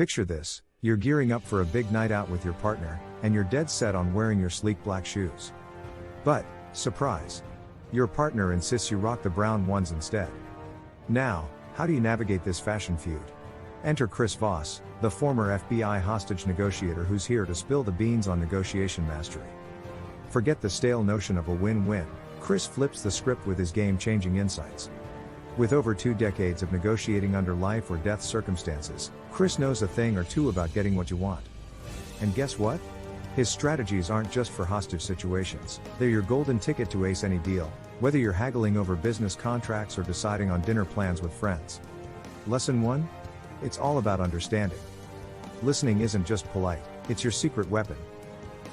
Picture this, you're gearing up for a big night out with your partner, and you're dead set on wearing your sleek black shoes. But, surprise! Your partner insists you rock the brown ones instead. Now, how do you navigate this fashion feud? Enter Chris Voss, the former FBI hostage negotiator who's here to spill the beans on negotiation mastery. Forget the stale notion of a win-win, Chris flips the script with his game-changing insights. With over 2 decades of negotiating under life or death circumstances, Chris knows a thing or two about getting what you want. And guess what? His strategies aren't just for hostage situations, they're your golden ticket to ace any deal, whether you're haggling over business contracts or deciding on dinner plans with friends. Lesson 1? It's all about understanding. Listening isn't just polite, it's your secret weapon.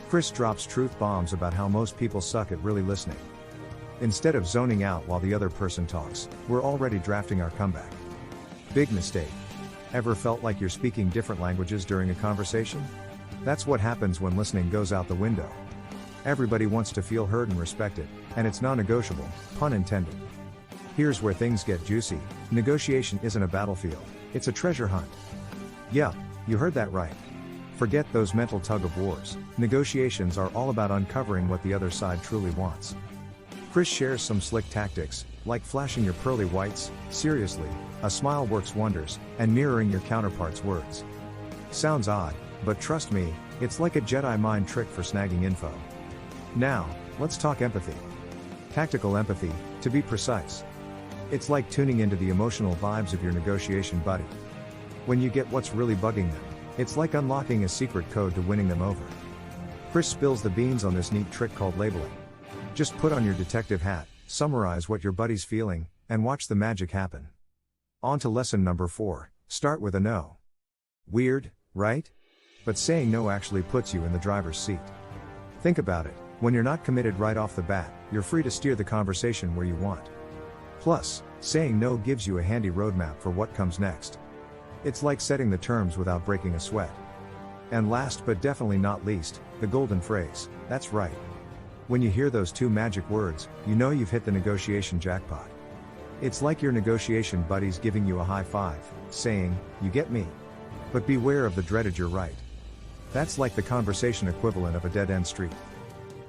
Chris drops truth bombs about how most people suck at really listening. Instead of zoning out while the other person talks, we're already drafting our comeback. Big mistake. Ever felt like you're speaking different languages during a conversation? That's what happens when listening goes out the window. Everybody wants to feel heard and respected, and it's non-negotiable, pun intended. Here's where things get juicy. Negotiation isn't a battlefield, it's a treasure hunt. Yup, you heard that right. Forget those mental tug-of-wars. Negotiations are all about uncovering what the other side truly wants. Chris shares some slick tactics, like flashing your pearly whites, seriously, a smile works wonders, and mirroring your counterpart's words. Sounds odd, but trust me, it's like a Jedi mind trick for snagging info. Now, let's talk empathy. Tactical empathy, to be precise. It's like tuning into the emotional vibes of your negotiation buddy. When you get what's really bugging them, it's like unlocking a secret code to winning them over. Chris spills the beans on this neat trick called labeling. Just put on your detective hat, summarize what your buddy's feeling, and watch the magic happen. On to lesson number 4, start with a no. Weird, right? But saying no actually puts you in the driver's seat. Think about it, when you're not committed right off the bat, you're free to steer the conversation where you want. Plus, saying no gives you a handy roadmap for what comes next. It's like setting the terms without breaking a sweat. And last but definitely not least, the golden phrase, that's right. When you hear those 2 magic words, you know you've hit the negotiation jackpot. It's like your negotiation buddy's giving you a high five, saying, you get me. But beware of the dreaded you're right. That's like the conversation equivalent of a dead-end street.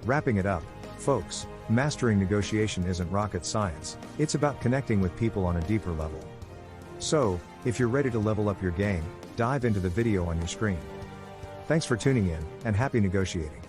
Wrapping it up, folks, mastering negotiation isn't rocket science, it's about connecting with people on a deeper level. So, if you're ready to level up your game, dive into the video on your screen. Thanks for tuning in, and happy negotiating.